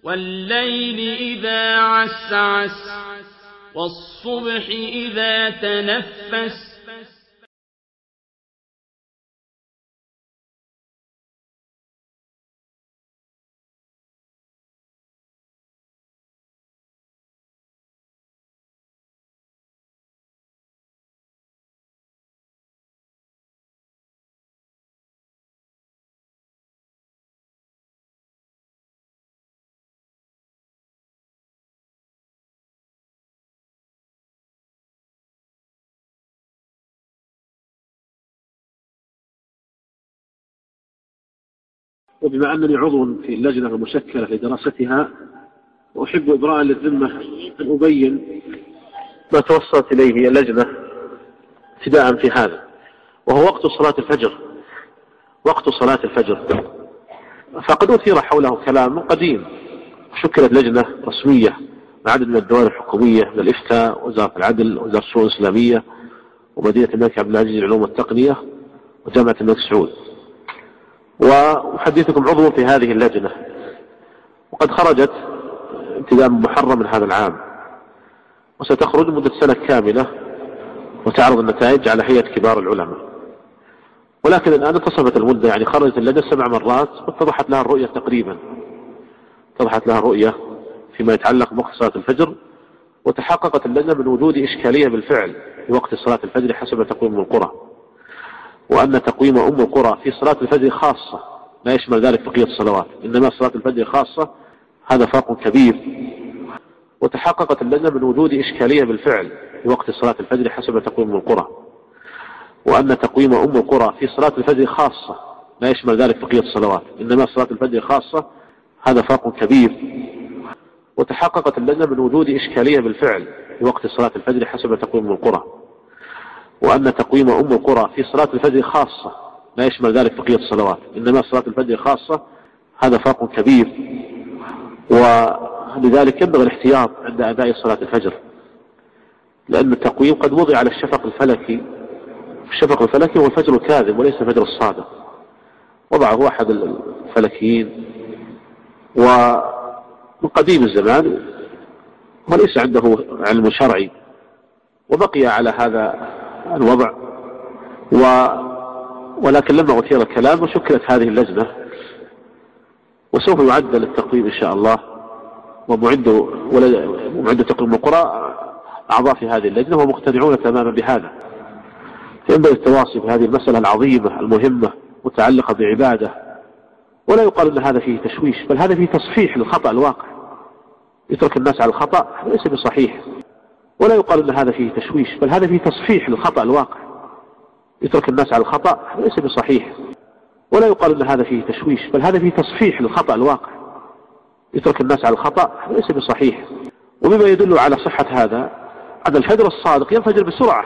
والليل إذا عسعس والصبح إذا تنفس وبما أنني عضو في اللجنة المشكلة لدراستها وأحب إبراء للذمة أن أبين ما توصلت إليه اللجنة ابتداء في هذا، وهو وقت صلاة الفجر. وقت صلاة الفجر فقد أثير حوله كلام قديم، شكلت لجنة رسمية مع عدد من الدوائر الحكومية من الإفتاء، وزارة العدل، وزارة الشؤون الإسلامية، ومدينة الملك عبد العزيز للعلوم والتقنية، وجامعة الملك سعود. وأحدثكم عضو في هذه اللجنة، وقد خرجت ابتداء من محرم من هذا العام، وستخرج مدة سنة كاملة وتعرض النتائج على هيئة كبار العلماء. ولكن الآن انتصفت المدة، يعني خرجت اللجنة 7 مرات واتضحت لها الرؤية تقريبا، اتضحت لها الرؤية فيما يتعلق بوقت صلاة الفجر، وتحققت اللجنة من وجود إشكالية بالفعل في وقت صلاة الفجر حسب تقويم أم القرى، وأن تقويم أم القرى في صلاة الفجر خاصة لا يشمل ذلك بقية الصلوات، إنما صلاة الفجر خاصة، هذا فرق كبير. وتحققت اللجنة من وجود إشكالية بالفعل في وقت صلاة الفجر حسب تقويم أم القرى، وأن تقويم أم القرى في صلاة الفجر خاصة لا يشمل ذلك بقية الصلوات، إنما صلاة الفجر خاصة، هذا فرق كبير. وتحققت اللجنة من وجود إشكالية بالفعل في وقت صلاة الفجر حسب تقويم أم القرى، وأن تقويم أم القرى في صلاة الفجر خاصة لا يشمل ذلك بقية الصلوات، إنما صلاة الفجر خاصة، هذا فرق كبير. ولذلك ينبغي الاحتياط عند أداء صلاة الفجر، لأن التقويم قد وضع على الشفق الفلكي. الشفق الفلكي هو الفجر الكاذب وليس الفجر الصادق، وضعه أحد الفلكيين ومن قديم الزمان وليس عنده علم شرعي، وبقي على هذا الوضع. ولكن لما أثير الكلام وشكلت هذه اللجنة، وسوف يعدل التقويم إن شاء الله، ومعد تقويم القرى أعضاء في هذه اللجنة ومقتنعون تماما بهذا. فينبغي التواصي في هذه المسألة العظيمة المهمة متعلقة بعبادة، ولا يقال أن هذا فيه تشويش، بل هذا فيه تصحيح للخطأ الواقع. يترك الناس على الخطأ ليس بصحيح، ولا يقال أن هذا فيه تشويش، بل هذا فيه تصحيح للخطأ الواقع. يترك الناس على الخطأ ليس بصحيح، ولا يقال أن هذا فيه تشويش، بل هذا فيه تصحيح للخطأ الواقع. يترك الناس على الخطأ ليس بصحيح. ومما يدل على صحة هذا أن الفجر الصادق ينفجر بسرعة،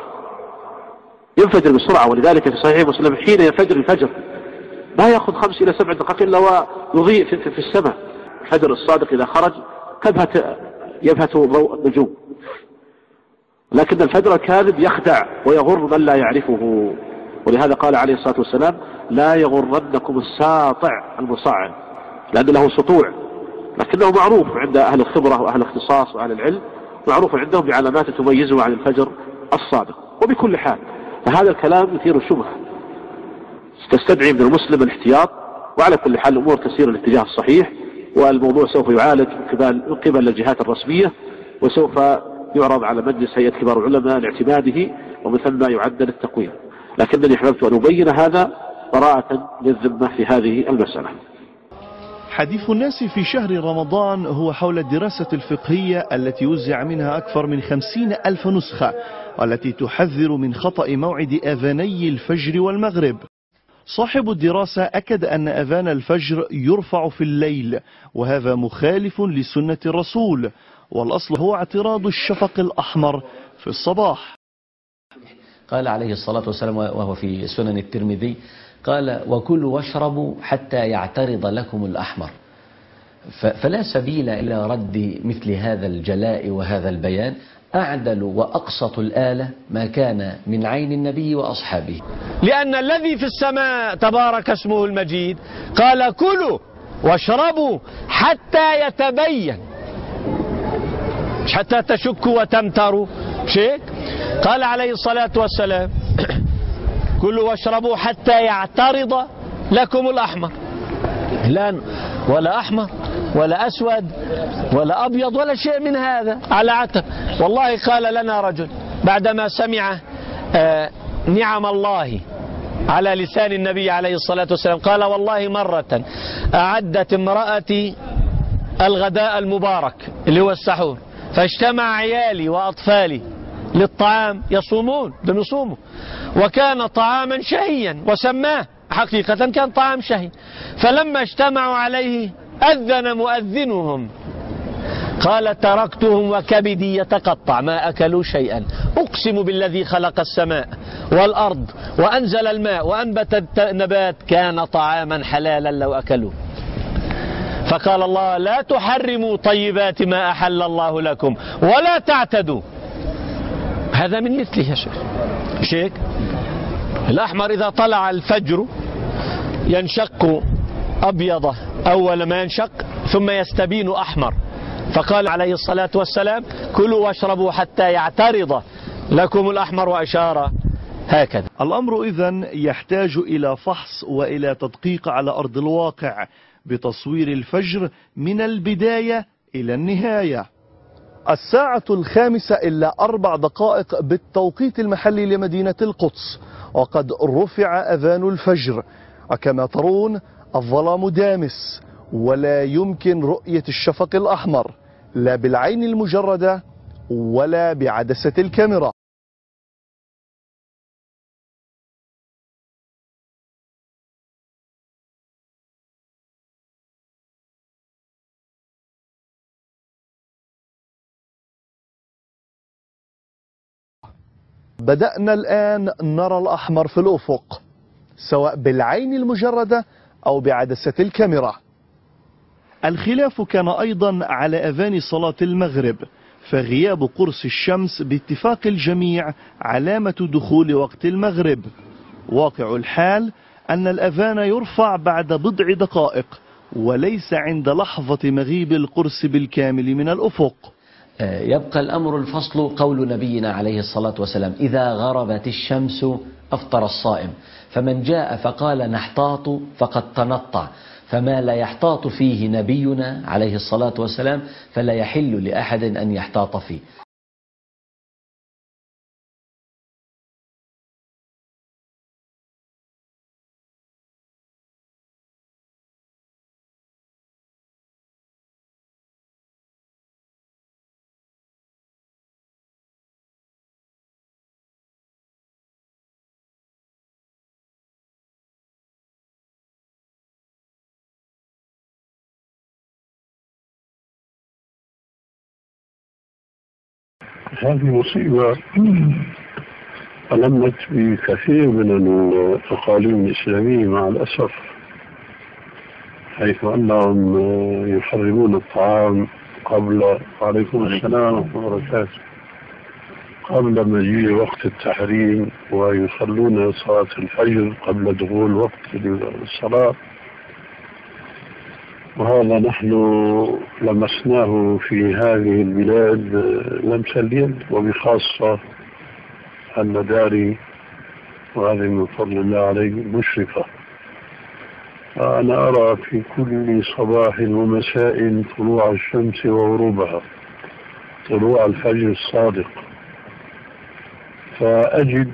ينفجر بسرعة. ولذلك في صحيح مسلم حين ينفجر الفجر لا يأخذ 5 إلى 7 دقائق إلا ويضيء في السماء. الفجر الصادق إذا خرج يبهت ضوء النجوم، لكن الفجر الكاذب يخدع ويغر من لا يعرفه. ولهذا قال عليه الصلاة والسلام: لا يغرنكم الساطع المصعد، لأن له سطوع، لكنه معروف عند أهل الخبرة وأهل الاختصاص وأهل العلم، معروف عندهم بعلامات تميزه عن الفجر الصادق. وبكل حال فهذا الكلام يثير الشبهة، تستدعي من المسلم الاحتياط. وعلى كل حال الأمور تسير الاتجاه الصحيح، والموضوع سوف يعالج من قبل الجهات الرسمية، وسوف يعرض على مجلس هيئة كبار العلماء لاعتماده، ومن ثم يعدل التقويم. لكنني حببت أن أبين هذا براءة للذمة في هذه المسألة. حديث الناس في شهر رمضان هو حول الدراسة الفقهية التي وزع منها أكثر من 50,000 نسخة، والتي تحذر من خطأ موعد أذاني الفجر والمغرب. صاحب الدراسة أكد أن أذان الفجر يرفع في الليل، وهذا مخالف لسنة الرسول، والأصل هو اعتراض الشفق الأحمر في الصباح. قال عليه الصلاة والسلام وهو في سنن الترمذي، قال: وكلوا واشربوا حتى يعترض لكم الأحمر. فلا سبيل إلى رد مثل هذا الجلاء وهذا البيان. أعدل وأقسط الآلة ما كان من عين النبي وأصحابه، لأن الذي في السماء تبارك اسمه المجيد قال: كلوا واشربوا حتى يتبين، مش حتى تشكوا وتمتروا، مش هيك؟ قال عليه الصلاة والسلام كلوا واشربوا حتى يعترض لكم الأحمر. لا ولا أحمر ولا أسود ولا أبيض ولا شيء من هذا على عتب. والله قال لنا رجل بعدما سمع نعم الله على لسان النبي عليه الصلاة والسلام، قال والله مرة أعدت امرأتي الغداء المبارك اللي هو السحور، فاجتمع عيالي وأطفالي للطعام، يصومون بنصومه، وكان طعاما شهيا وسماه حقيقة كان طعام شهي، فلما اجتمعوا عليه أذن مؤذنهم قال تركتهم وكبدي يتقطع ما أكلوا شيئا، أقسم بالذي خلق السماء والأرض وأنزل الماء وأنبت النبات كان طعاما حلالا لو أكلوه. فقال الله لا تحرموا طيبات ما أحل الله لكم ولا تعتدوا. هذا من مثله يا شيخ. الأحمر إذا طلع الفجر ينشق أبيض أول ما ينشق ثم يستبين أحمر، فقال عليه الصلاة والسلام كلوا واشربوا حتى يعترض لكم الأحمر، وأشار هكذا. الأمر إذن يحتاج إلى فحص وإلى تدقيق على أرض الواقع بتصوير الفجر من البداية إلى النهاية. 5:04 بالتوقيت المحلي لمدينة القدس، وقد رفع أذان الفجر، وكما ترون الظلام دامس ولا يمكن رؤية الشفق الأحمر لا بالعين المجردة ولا بعدسة الكاميرا. بدأنا الآن نرى الأحمر في الأفق سواء بالعين المجردة أو بعدسة الكاميرا. الخلاف كان أيضا على أذان صلاة المغرب، فغياب قرص الشمس باتفاق الجميع علامة دخول وقت المغرب. واقع الحال أن الأذان يرفع بعد بضع دقائق وليس عند لحظة مغيب القرص بالكامل من الأفق. يبقى الأمر الفصل قول نبينا عليه الصلاة والسلام إذا غربت الشمس أفطر الصائم، فمن جاء فقال نحتاط فقد تنطع، فما لا يحتاط فيه نبينا عليه الصلاة والسلام فلا يحل لأحد أن يحتاط فيه. هذه مصيبة ألمت بكثير من الأقاليم الإسلامية مع الأسف، حيث أنهم يحرمون الطعام قبل عليكم السلام ورحمة الله وبركاته قبل مجيء وقت التحريم، ويصلون صلاة الفجر قبل دخول وقت الصلاة. وهذا نحن لمسناه في هذه البلاد لمس اليد، وبخاصة المداري، وهذه من فضل الله عليه مشرفة. أنا أرى في كل صباح ومساء طلوع الشمس وغروبها، طلوع الفجر الصادق، فأجد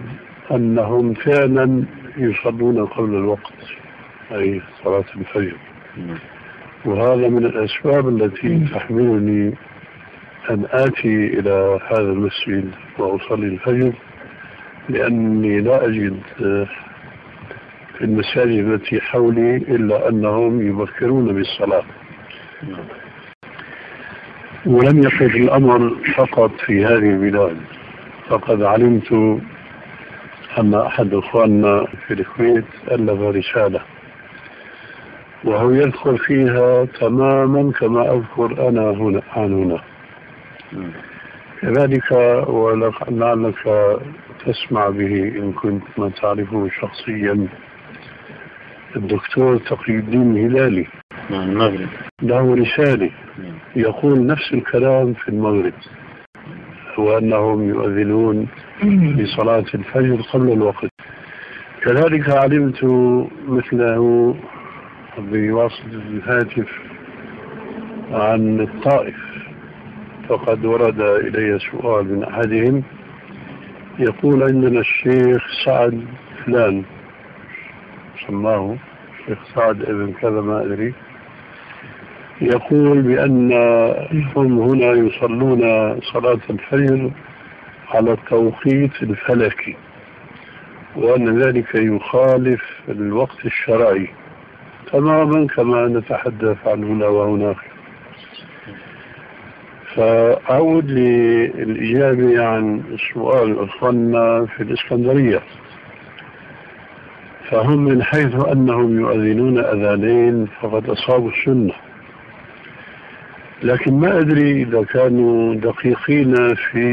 أنهم فعلا يصلون قبل الوقت، أي صلاة الفجر. وهذا من الأسباب التي تحملني أن آتي إلى هذا المسجد وأصلي الفجر، لأني لا أجد في المساجد التي حولي إلا أنهم يبكرون بالصلاة. ولم يكن الأمر فقط في هذه البلاد، فقد علمت أن أحد أخواننا في الكويت ألف رسالة وهو يذكر فيها تماما كما أذكر أنا هنا. كذلك ولعلك تسمع به إن كنت ما تعرفه شخصيا، الدكتور تقي الدين الهلالي المغرب له رسالة يقول نفس الكلام في المغرب، وأنهم يؤذنون لصلاة الفجر قبل الوقت. كذلك علمت مثله بواسطة الهاتف عن الطائف، فقد ورد إلي سؤال من أحدهم يقول عندنا الشيخ سعد فلان، سماه الشيخ سعد ابن كذا ما أدري، يقول بأن هم هنا يصلون صلاة الفجر على التوقيت الفلكي، وأن ذلك يخالف الوقت الشرعي تماما كما نتحدث عن هنا وهناك. فأعود للإجابة عن سؤال أخواننا في الإسكندرية، فهم من حيث أنهم يؤذنون أذانين فقد أصابوا السنة، لكن ما أدري إذا كانوا دقيقين في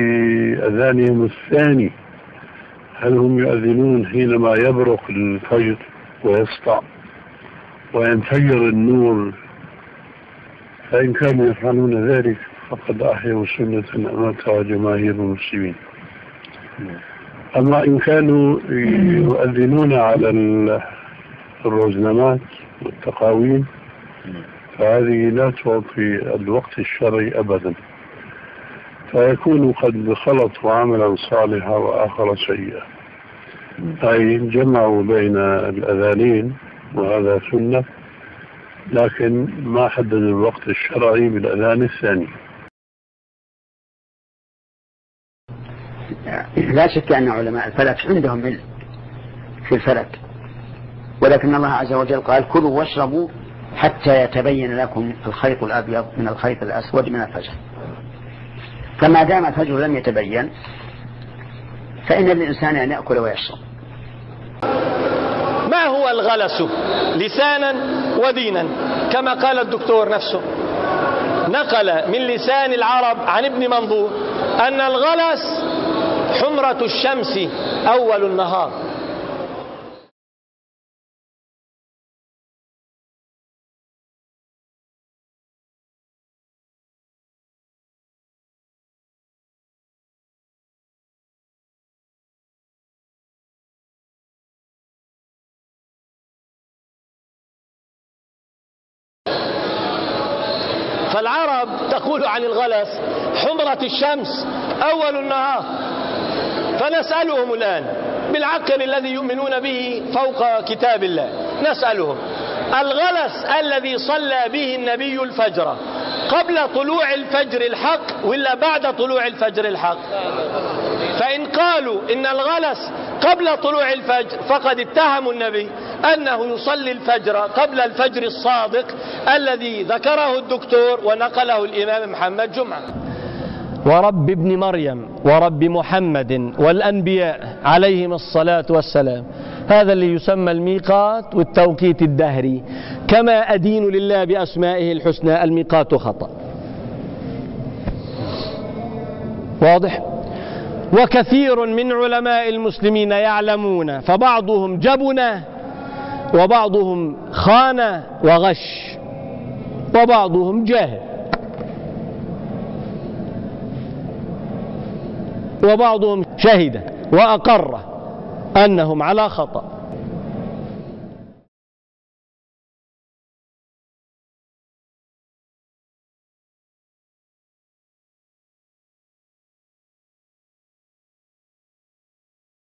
أذانهم الثاني، هل هم يؤذنون حينما يبرق الفجر ويسطع وينفجر النور؟ فإن كانوا يفعلون ذلك فقد أحيوا سنة أماتها جماهير المسلمين. أما إن كانوا يؤذنون على الرزنامات والتقاويم فهذه لا تعطي الوقت الشرعي أبدا، فيكون قد خلطوا عملا صالحا وآخر سيئا، أي جمعوا بين الأذانين وهذا سنة، لكن ما حدد الوقت الشرعي بالأذان الثاني. لا شك أن علماء الفلك عندهم علم في الفلك، ولكن الله عز وجل قال كلوا واشربوا حتى يتبين لكم الخيط الأبيض من الخيط الأسود من الفجر. فما دام الفجر لم يتبين فإن الإنسان أن يأكل ويشرب. ما هو الغلس لسانا ودينا؟ كما قال الدكتور نفسه، نقل من لسان العرب عن ابن منظور أن الغلس حمرة الشمس أول النهار. فالعرب تقول عن الغلس حمرة الشمس أول النهار. فنسألهم الآن بالعقل الذي يؤمنون به فوق كتاب الله، نسألهم الغلس الذي صلى به النبي الفجر قبل طلوع الفجر الحق ولا بعد طلوع الفجر الحق؟ فإن قالوا إن الغلس قبل طلوع الفجر فقد اتهموا النبي أنه يصلي الفجر قبل الفجر الصادق الذي ذكره الدكتور ونقله الإمام محمد جمعة. ورب ابن مريم ورب محمد والأنبياء عليهم الصلاة والسلام، هذا اللي يسمى الميقات والتوقيت الدهري. كما أدين لله بأسمائه الحسنى الميقات خطأ. واضح؟ وكثير من علماء المسلمين يعلمون، فبعضهم جبن وبعضهم خان وغش وبعضهم جاهل وبعضهم شهد وأقر أنهم على خطأ.